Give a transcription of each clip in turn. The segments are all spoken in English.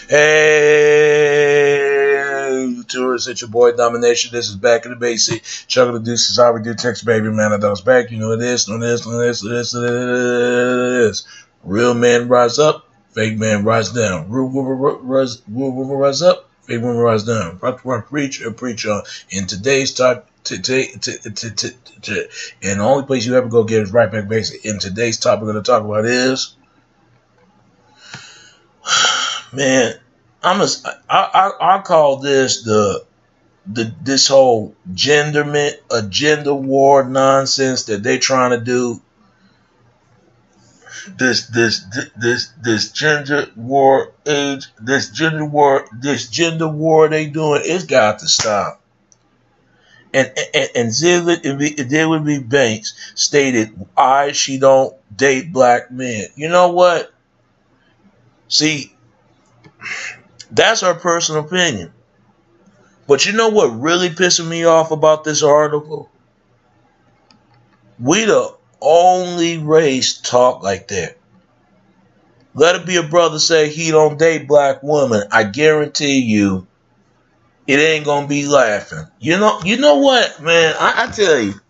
Hey, tourists, it's your boy Domination. This is Back in the Basic. Chuck the Deuces, how we do text, baby, man. I thought back. You know this, know this, know this, know this, know this. Real man rise up, fake man rise down. Real woman rise up, fake woman rise down. Rock, preach, and preach on. In today's talk, and the only place you ever go get is Right Back Basic. In today's topic, we're going to talk about is, man, I call this this whole agenda war nonsense that they trying to do. This gender war this gender war they doing. It's got to stop. And Zilla B. Banks stated why she don't date black men. You know what? See, that's her personal opinion. But you know what really pissing me off about this article? We the only race talk like that. Let it be a brother say he don't date black women. I guarantee you, it ain't gonna be laughing. You know what, man? I tell you,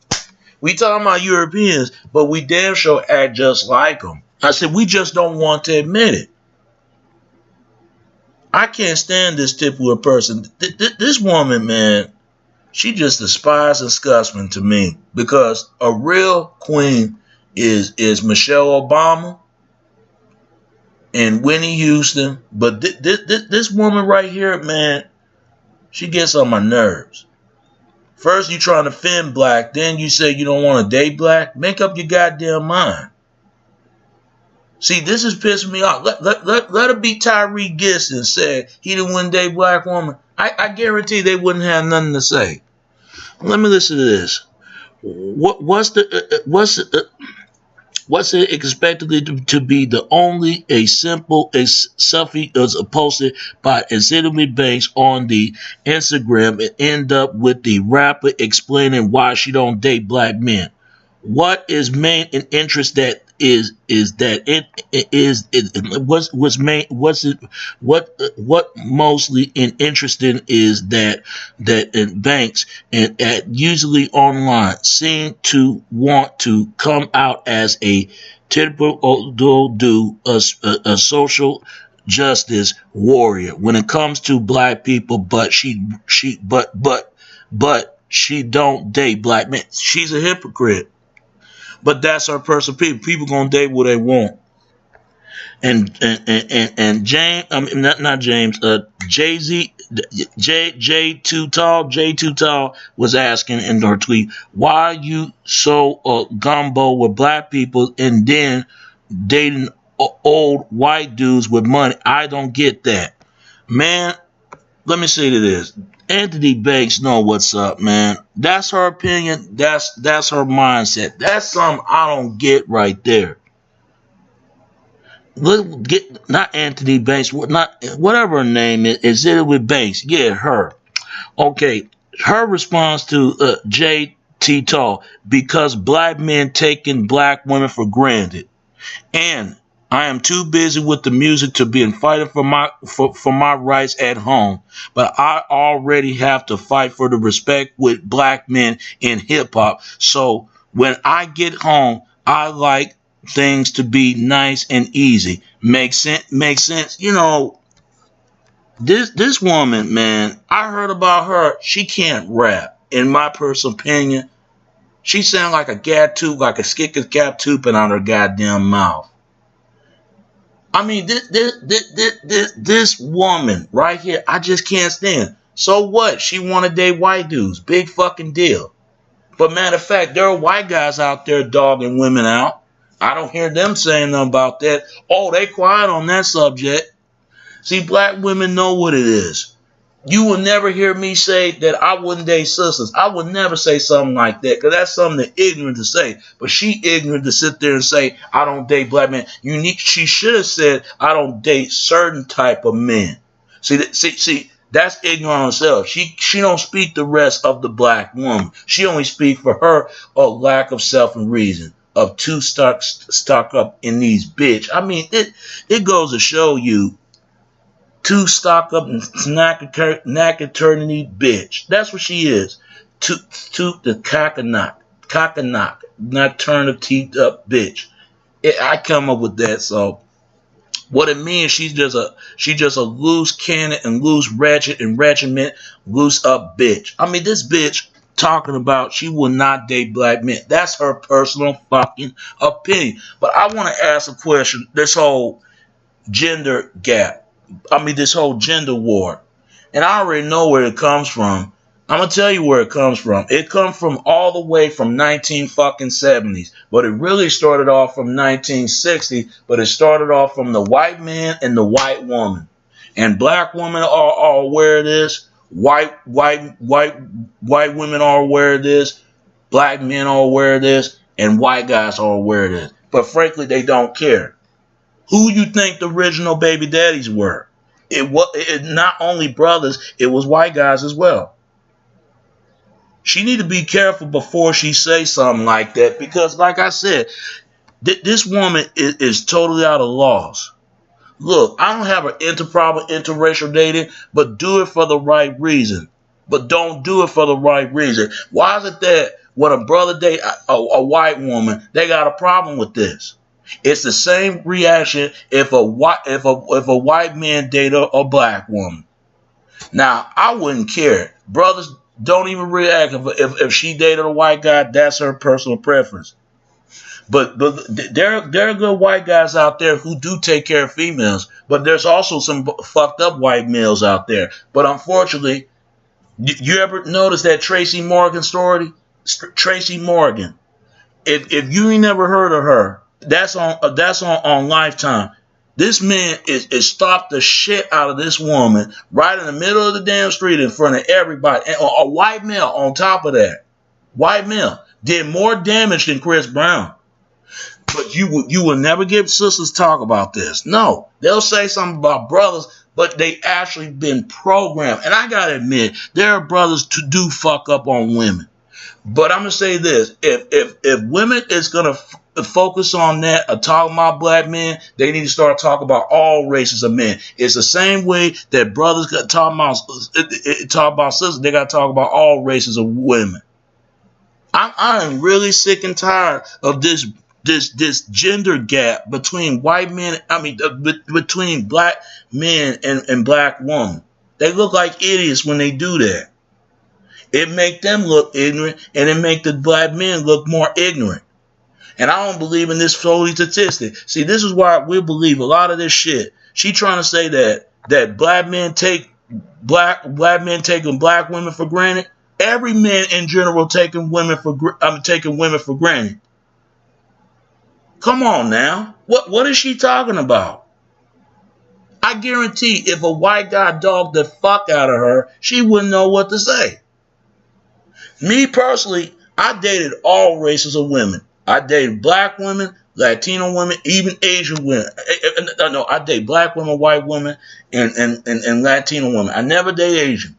we talking about Europeans, but we damn sure act just like them. I said we just don't want to admit it. I can't stand this typical person. This woman, man, she just despises and disgusts me to me, because a real queen is Michelle Obama and Whitney Houston. But this woman right here, man, she gets on my nerves. First you trying to offend black, then you say you don't want to date black. Make up your goddamn mind. See, this is pissing me off. Let it be Tyree Gibson said he didn't want to date black woman. I guarantee they wouldn't have nothing to say. Let me listen to this. What's it expected to be the only a simple a selfie was posted by Elizabeth Banks on the Instagram and end up with the rapper explaining why she don't date black men. What is main in interest that is that what mostly in interesting is that in Banks and at usually online seem to want to come out as a typical a social justice warrior when it comes to black people, but she don't date black men. She's a hypocrite. But that's her personal people. People gonna date what they want. And James, I mean not James, Jay Too Tall was asking in her tweet, why you so gumbo with black people and then dating old white dudes with money? I don't get that, man. Let me say to this. Anthony Banks know what's up, man. That's her opinion. That's her mindset. That's something I don't get right there. Not Anthony Banks, not whatever her name is it with Banks? Yeah, her. Okay, her response to J.T. Tall, because black men taking black women for granted, and I am too busy with the music to be fighting for my rights at home, but I already have to fight for the respect with black men in hip hop. So when I get home, I like things to be nice and easy. Makes sense. You know, this woman, man, I heard about her. She can't rap. In my personal opinion, she sounds like a gad tube, like a skickus gap tubing out her goddamn mouth. I mean, this woman right here, I just can't stand. So what? She want to date white dudes. Big fucking deal. But matter of fact, there are white guys out there dogging women out. I don't hear them saying nothing about that. Oh, they quiet on that subject. See, black women know what it is. You will never hear me say that I wouldn't date sisters. I would never say something like that, because that's something that ignorant to say. But she ignorant to sit there and say, I don't date black men. She should have said, I don't date certain type of men. See, that's ignorant on herself. She don't speak the rest of the black woman. She only speak for her a lack of self and reason of too stuck up in these bitch. I mean, it goes to show you Two stock up and snack eternity bitch. That's what she is. Toot the cock and knock, not turn the teeth up bitch. I come up with that. So what it means, she's just a loose cannon and loose ratchet and regiment, loose up bitch. I mean, this bitch talking about she will not date black men. That's her personal fucking opinion. But I want to ask a question. This whole gender gap. I mean, this whole gender war. And I already know where it comes from. I'm going to tell you where it comes from. It comes from all the way from 1970s. But it really started off from 1960. But it started off from the white man and the white woman. And black women are aware of this. White women are aware of this. Black men are aware of this. And white guys are aware of this. But frankly, they don't care. Who you think the original baby daddies were? It not only brothers, it was white guys as well. She need to be careful before she say something like that, because like I said, this woman is totally out of laws. Look, I don't have an problem interracial dating, but do it for the right reason. But don't do it for the right reason. Why is it that when a brother date a white woman, they got a problem with this? It's the same reaction if a white man dated a black woman. Now, I wouldn't care. Brothers don't even react if she dated a white guy. That's her personal preference. But there are good white guys out there who do take care of females. But there's also some fucked up white males out there. But unfortunately, you ever notice that Tracy Morgan story? Tracy Morgan. If you ain't never heard of her, that's on Lifetime. This man is stopped the shit out of this woman right in the middle of the damn street in front of everybody. And a white male on top of that. White male did more damage than Chris Brown. But you will never get sisters talk about this. No, they'll say something about brothers, but they actually been programmed. And I gotta admit, there are brothers to do fuck up on women. But I'm gonna say this: if women is gonna focus on that or talk about black men, they need to start talking about all races of men. It's the same way that brothers got talk about sisters. They got to talk about all races of women. I am really sick and tired of this gender gap between white men. I mean, between black men and black women. They look like idiots when they do that. It make them look ignorant, and it make the black men look more ignorant. And I don't believe in this phony statistic. See, this is why we believe a lot of this shit. She trying to say that black men taking black women for granted. Every man in general taking women for granted. Come on now. What is she talking about? I guarantee if a white guy dogged the fuck out of her, she wouldn't know what to say. Me personally, I dated all races of women. I dated black women, Latino women, even Asian women. No, I date black women, white women, and Latino women. I never date Asian.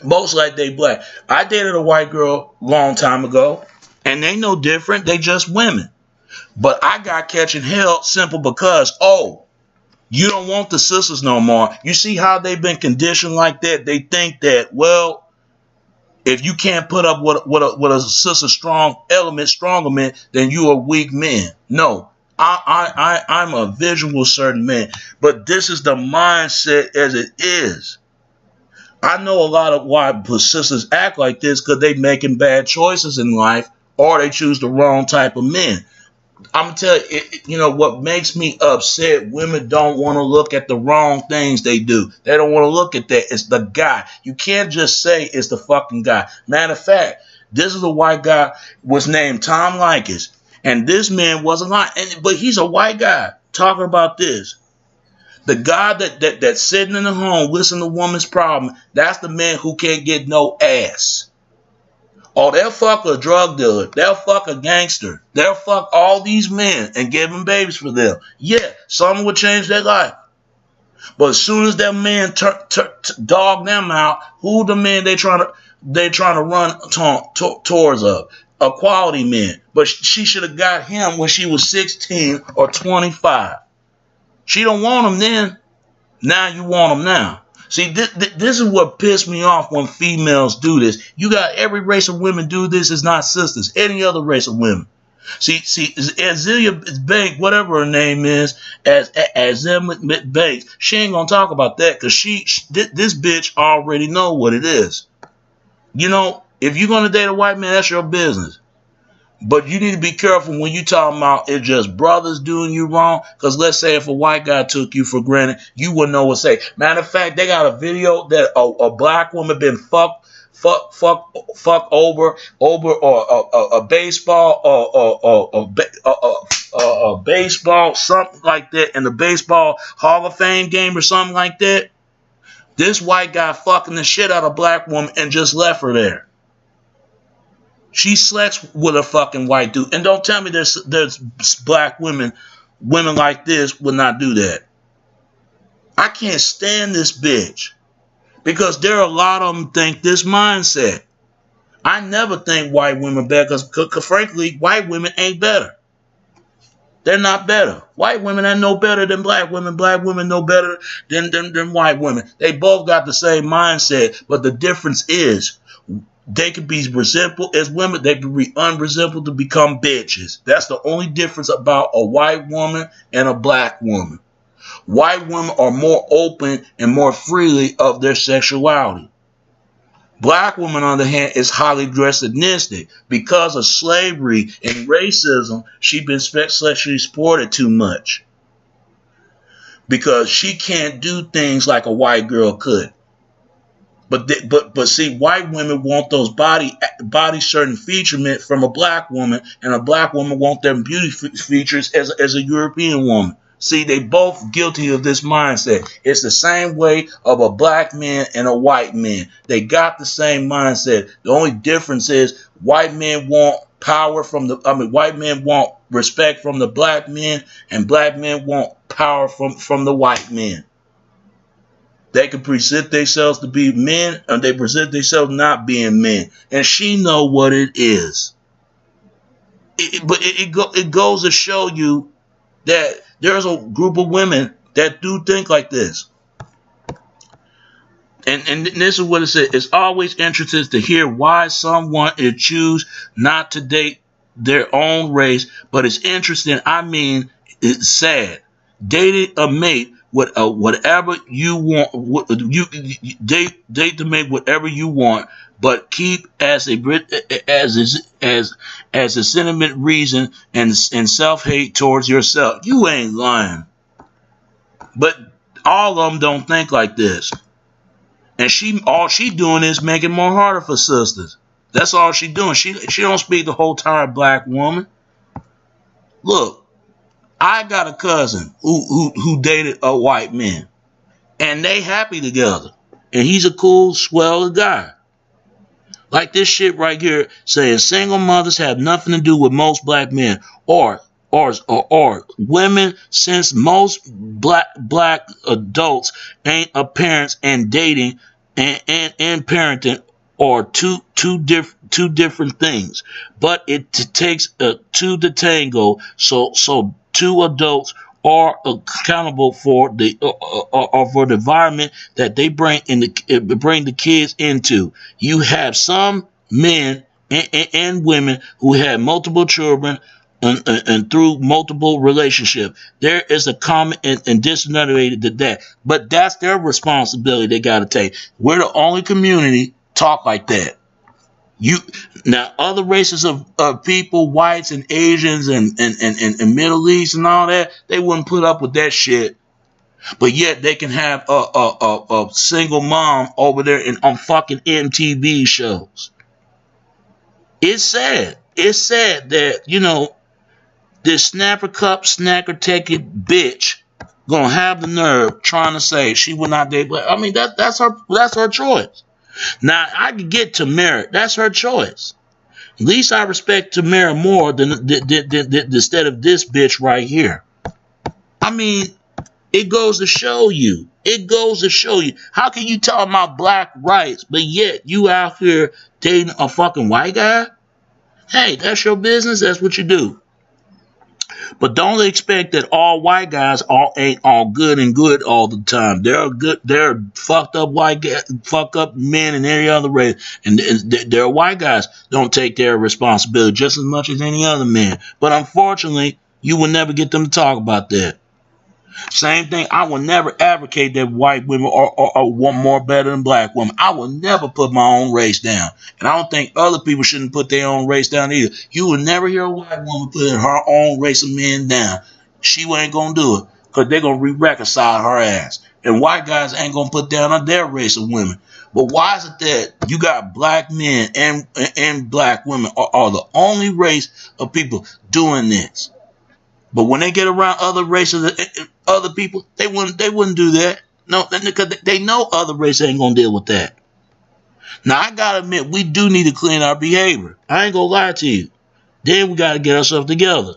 Most I date black. I dated a white girl long time ago, and they no different. They just women. But I got catching hell simple because, you don't want the sisters no more. You see how they've been conditioned like that? They think that, well, if you can't put up with a sister stronger man, then you a weak man. No, I'm a visual certain man, but this is the mindset as it is. I know a lot of why sisters act like this because they making bad choices in life or they choose the wrong type of men. I'm telling you, what makes me upset, women don't want to look at the wrong things they do. They don't want to look at that. It's the guy. You can't just say it's the fucking guy. Matter of fact, this is a white guy, was named Tom Leykis. And this man wasn't lying. But he's a white guy talking about this. The guy that's sitting in the home listening to woman's problem, that's the man who can't get no ass. Oh, they'll fuck a drug dealer. They'll fuck a gangster. They'll fuck all these men and give them babies for them. Yeah, some would change their life. But as soon as that man dog them out, who the man they trying to run towards of? A quality man. But she should have got him when she was 16 or 25. She don't want him then. Now you want them now. See, this is what pissed me off when females do this. You got every race of women do this. It's not sisters. Any other race of women. See, Azealia Banks, whatever her name is, as Banks, she ain't gonna talk about that because this bitch already know what it is. You know, if you're gonna date a white man, that's your business. But you need to be careful when you talking about it's just brothers doing you wrong. Because let's say if a white guy took you for granted, you wouldn't know what to say. Matter of fact, they got a video that a black woman been fucked over or a baseball or a baseball, something like that, in the baseball Hall of Fame game or something like that. This white guy fucking the shit out of a black woman and just left her there. She slept with a fucking white dude. And don't tell me there's black women like this would not do that. I can't stand this bitch. Because there are a lot of them think this mindset. I never think white women better because frankly, white women ain't better. They're not better. White women are no better than black women. Black women no better than white women. They both got the same mindset, but the difference is they could be resentful as women. They could be unresentful to become bitches. That's the only difference about a white woman and a black woman. White women are more open and more freely of their sexuality. Black women, on the other hand, is highly misogynistic. Because of slavery and racism, she's been sexually exploited too much. Because she can't do things like a white girl could. But see, white women want those body certain featurement from a black woman, and a black woman want them beauty features as a European woman. See, they both guilty of this mindset. It's the same way of a black man and a white man. They got the same mindset. The only difference is white men want power white men want respect from the black men, and black men want power from the white men. They can present themselves to be men, and they present themselves not being men. And she know what it is. But it goes to show you that there's a group of women that do think like this. And this is what it says. It's always interesting to hear why someone would choose not to date their own race, but it's interesting. I mean, it's sad. Dating a mate with whatever you want. You date the mate whatever you want, but keep as a sentiment reason and self-hate towards yourself. You ain't lying. But all of them don't think like this. And all she doing is making it more harder for sisters. That's all she doing. She don't speak the whole time black woman. Look, I got a cousin who dated a white man, and they happy together. And he's a cool, swell guy. Like this shit right here saying single mothers have nothing to do with most black men or women, since most black adults ain't a parents, and dating and parenting are two different things. But it takes two to tango. So two adults are accountable for the environment that they bring the kids into. You have some men and women who have multiple children and through multiple relationships. There is a common and denominator to that, but that's their responsibility. They got to take. We're the only community talk like that. Now other races of people, whites and Asians and Middle East and all that, they wouldn't put up with that shit. But yet they can have a single mom over there on fucking MTV shows. It's sad. It's sad that, this snapper cup snacker taking bitch gonna have the nerve trying to say she would not date black. I mean that's her choice. Now I can get Tamara. That's her choice. At least I respect Tamara more than instead of this bitch right here. I mean, it goes to show you. It goes to show you. How can you talk about black rights, but yet you out here dating a fucking white guy? Hey, that's your business. That's what you do. But don't expect that all white guys ain't all good and good all the time. There are fucked up fuck up men in every other race, and there are white guys don't take their responsibility just as much as any other man. But unfortunately, you will never get them to talk about that. Same thing, I will never advocate that white women are more better than black women. I will never put my own race down. And I don't think other people shouldn't put their own race down either. You will never hear a white woman putting her own race of men down. She ain't going to do it because they're going to re-reconcile her ass. And white guys ain't going to put down on their race of women. But why is it that you got black men and black women are the only race of people doing this? But when they get around other races, other people, they wouldn't do that. No, because they know other races ain't gonna deal with that. Now I gotta admit, we do need to clean our behavior. I ain't gonna lie to you. Then we gotta get ourselves together.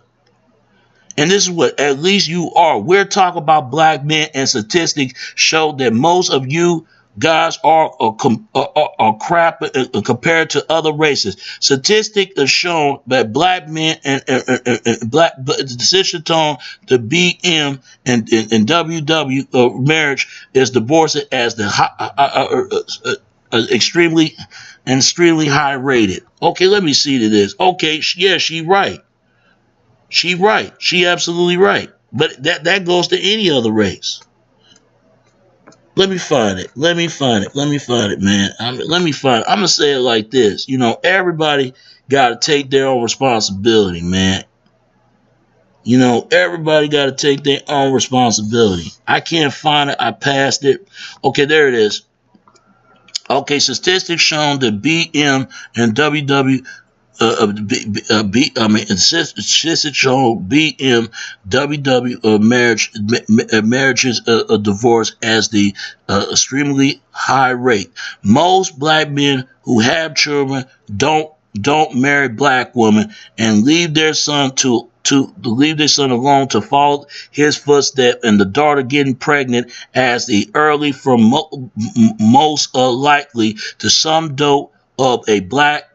And this is what at least you are. We're talking about black men, and statistics show that most of you guys are crap compared to other races. Statistics have shown that black men and black decision tone, the BM and WW marriage is divorced as the extremely high rated. Okay, let me see to this. Okay, yeah, she right. She right. She absolutely right. But that goes to any other race. Let me find it, man. Let me find it. I'm going to say it like this. You know, everybody got to take their own responsibility, man. You know, everybody got to take their own responsibility. I can't find it. I passed it. Okay, there it is. Okay, statistics shown that BM and WW statistics show BM WW marriages divorce as the extremely high rate. Most black men who have children don't marry black women and leave their son alone to follow his footsteps, and the daughter getting pregnant as the early from most likely to some dope of a black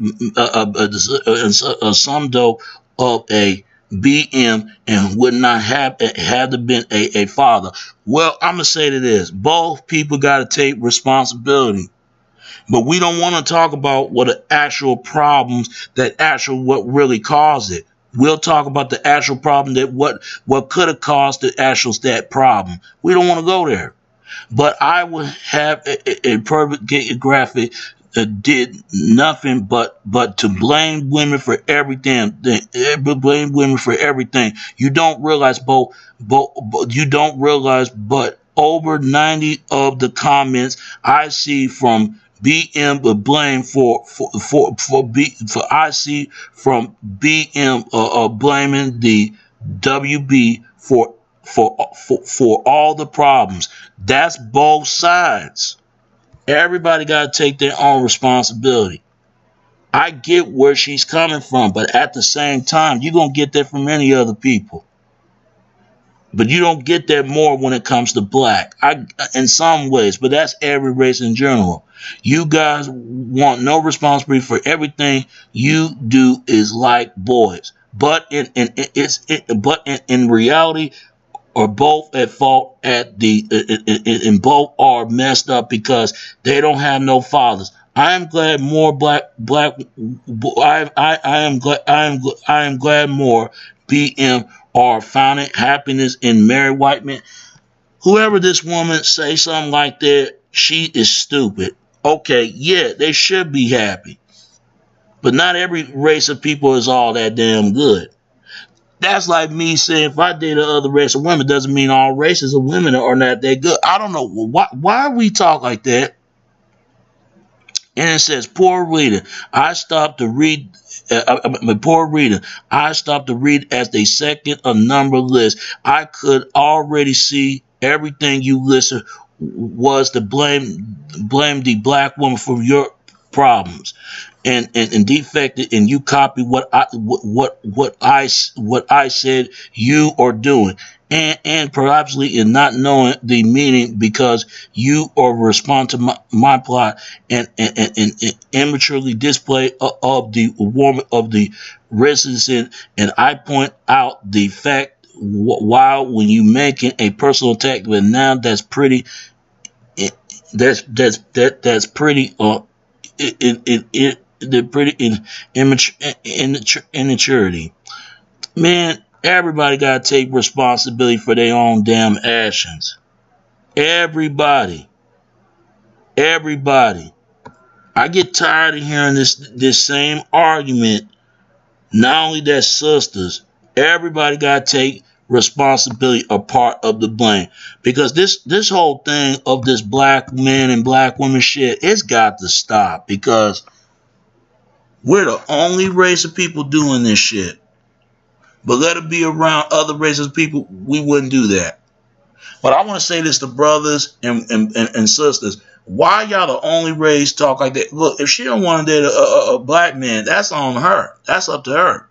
some dope of a BM and would not have been a father. Well, I'm gonna say to this: both people got to take responsibility. But we don't want to talk about what the actual problems what really caused it. We'll talk about the actual problem that what could have caused that problem. We don't want to go there. But I would have a perfect graphic did nothing but to blame women for everything. Blame women for everything. You don't realize but over 90 of the comments I see from BM blame I see from BM blaming the WB for all the problems. That's both sides. Everybody got to take their own responsibility. I get where she's coming from, but at the same time, you're going to get that from many other people. But you don't get that more when it comes to black. In some ways, but that's every race in general. You guys want no responsibility for everything you do is like boys. But in reality, are both at fault and both are messed up because they don't have no fathers. I am glad more I am glad more BM are finding happiness in married white men. Whoever this woman say something like that, she is stupid. Okay, yeah, they should be happy. But not every race of people is all that damn good. That's like me saying if I date another race of women, doesn't mean all races of women are not that good. I don't know. Why we talk like that? And it says, poor reader, I stopped to read. Poor reader, I stopped to read as they second a number list. I could already see everything you listed was to blame the black woman for your problems and defected, and you copy what I said you are doing. and perhaps in not knowing the meaning because you are respond to my plot and immaturely display of the woman of the racism, and I point out the fact while when you making a personal attack, but now that's pretty that's pretty they're pretty immaturity. Man, everybody gotta take responsibility for their own damn actions. Everybody. Everybody. I get tired of hearing this same argument. Not only that sisters, everybody gotta take responsibility or part of the blame. Because this whole thing of this black men and black women shit, it's got to stop. Because we're the only race of people doing this shit. But let it be around other races of people, we wouldn't do that. But I want to say this to brothers and sisters. Why y'all the only race talk like that? Look, if she don't want to date a black man, that's on her. That's up to her.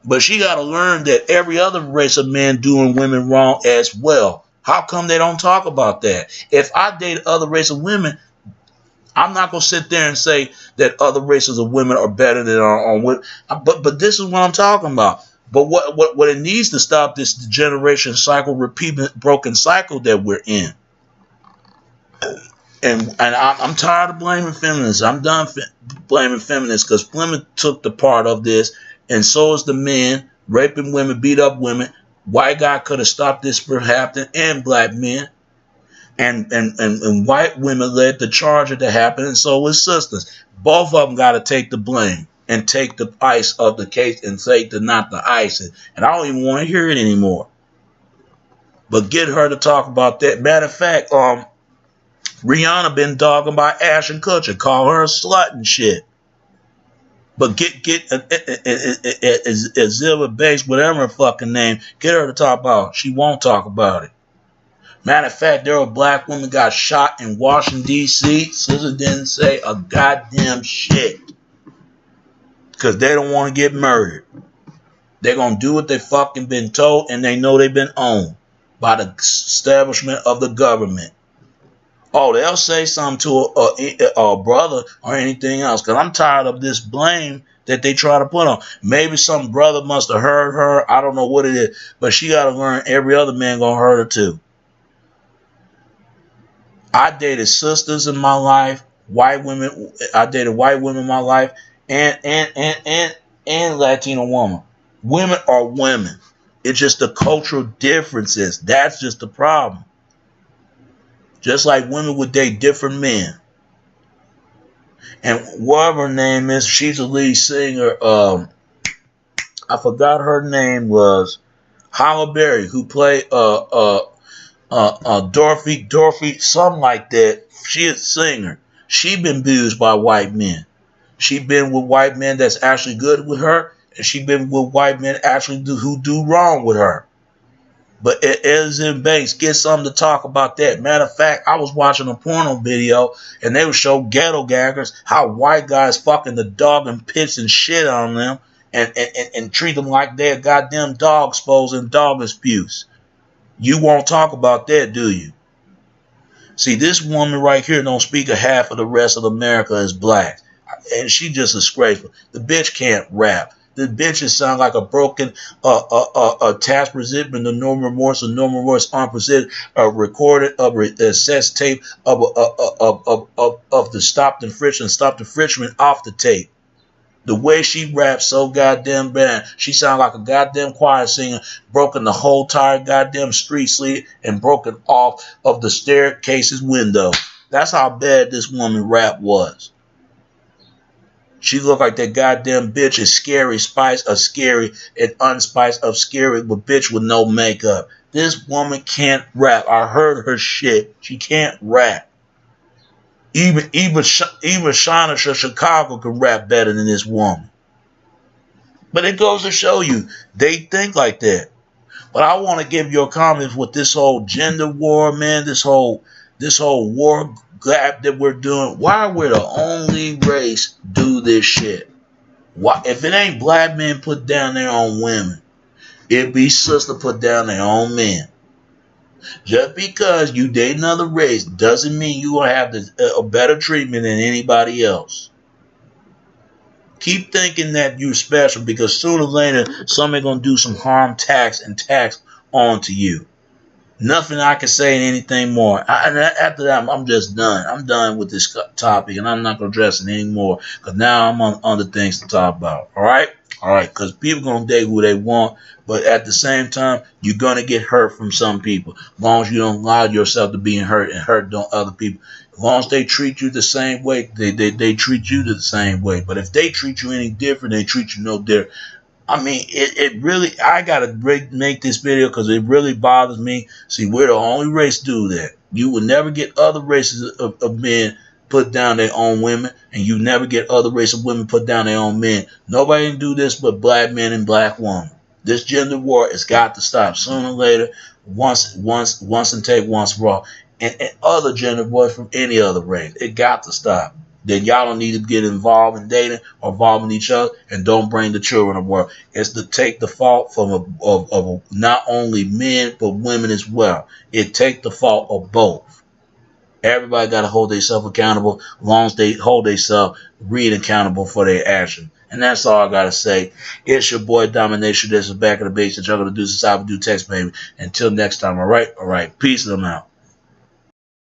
But she got to learn that every other race of men doing women wrong as well. How come they don't talk about that? If I date other race of women, I'm not going to sit there and say that other races of women are better than our own women. But this is what I'm talking about. But what it needs to stop this degeneration cycle, repeating broken cycle that we're in. And I'm tired of blaming feminists. I'm done blaming feminists because women took the part of this, and so is the men raping women, beat up women. White guy could have stopped this from happening, and black men. And white women led the charge of it to happen, and so was sisters. Both of them got to take the blame and take the ice of the case and say to not the ice. And I don't even want to hear it anymore. But get her to talk about that. Matter of fact, Rihanna been dogging about Ashton Kutcher, call her a slut and shit. But get Zilla Banks, whatever her fucking name, get her to talk about it. She won't talk about it. Matter of fact, there were black women got shot in Washington, D.C. Sister didn't say a goddamn shit. Because they don't want to get murdered. They're going to do what they fucking been told, and they know they've been owned by the establishment of the government. Oh, they'll say something to a brother or anything else. Because I'm tired of this blame that they try to put on. Maybe some brother must have heard her. I don't know what it is. But she got to learn every other man going to hurt her too. I dated sisters in my life, white women. I dated white women in my life, and Latino woman. Women are women. It's just the cultural differences. That's just the problem. Just like women would date different men. And whatever her name is, she's a lead singer. I forgot her name was Halle Berry, who played Dorothy, something like that. She is a singer. She been abused by white men. She been with white men that's actually good with her, and she been with white men actually who do wrong with her. But Elizabeth Banks, get something to talk about that. Matter of fact, I was watching a porno video, and they would show ghetto gaggers how white guys fucking the dog and piss and shit on them, and treat them like they're goddamn dog spoils and dog abuse. You won't talk about that, do you? See, this woman right here don't speak a half of the rest of America as black. And she just disgraceful. The bitch can't rap. The bitches sound like a broken task presentment, the no remorse or no remorse unpresented, recorded a sex tape of the stopped infringement off the tape. The way she raps so goddamn bad, she sound like a goddamn choir singer, broken the whole entire goddamn street sleeve and broken off of the staircase's window. That's how bad this woman rap was. She looked like that goddamn bitch is Scary Spice of Scary and Unspice of Scary, but bitch with no makeup. This woman can't rap. I heard her shit. She can't rap. Even Shauna from Chicago can rap better than this woman. But it goes to show you, they think like that. But I want to give your comments with this whole gender war, man, this whole war gap that we're doing. Why we're the only race do this shit? Why, if it ain't black men put down their own women, It be sister put down their own men. Just because you date another race doesn't mean you will have a better treatment than anybody else. Keep thinking that you're special because sooner or later somebody's going to do some harm, tax onto you. Nothing I can say anything more. After that, I'm just done. I'm done with this topic, and I'm not going to address it anymore because now I'm on other things to talk about. All right? All right, because people going to date who they want, but at the same time, you're going to get hurt from some people. As long as you don't allow yourself to be hurt and hurt other people. As long as they treat you the same way, they treat you the same way. But if they treat you any different, they treat you no different. I mean, it really, I got to make this video because it really bothers me. See, we're the only race to do that. You will never get other races of men put down their own women, and you never get other races of women put down their own men. Nobody can do this but black men and black women. This gender war has got to stop sooner or later, once and take once for all. And other gender wars from any other race. It got to stop. Then y'all don't need to get involved in dating or involved in each other, and don't bring the children to work. It's to take the fault from of not only men but women as well. It take the fault of both. Everybody got to hold themselves accountable, as long as they hold themselves accountable for their action. And that's all I got to say. It's your boy Domination. This is Back of the Base. That y'all going to do since I would do text, baby. Until next time, all right? All right. Peace and I'm out.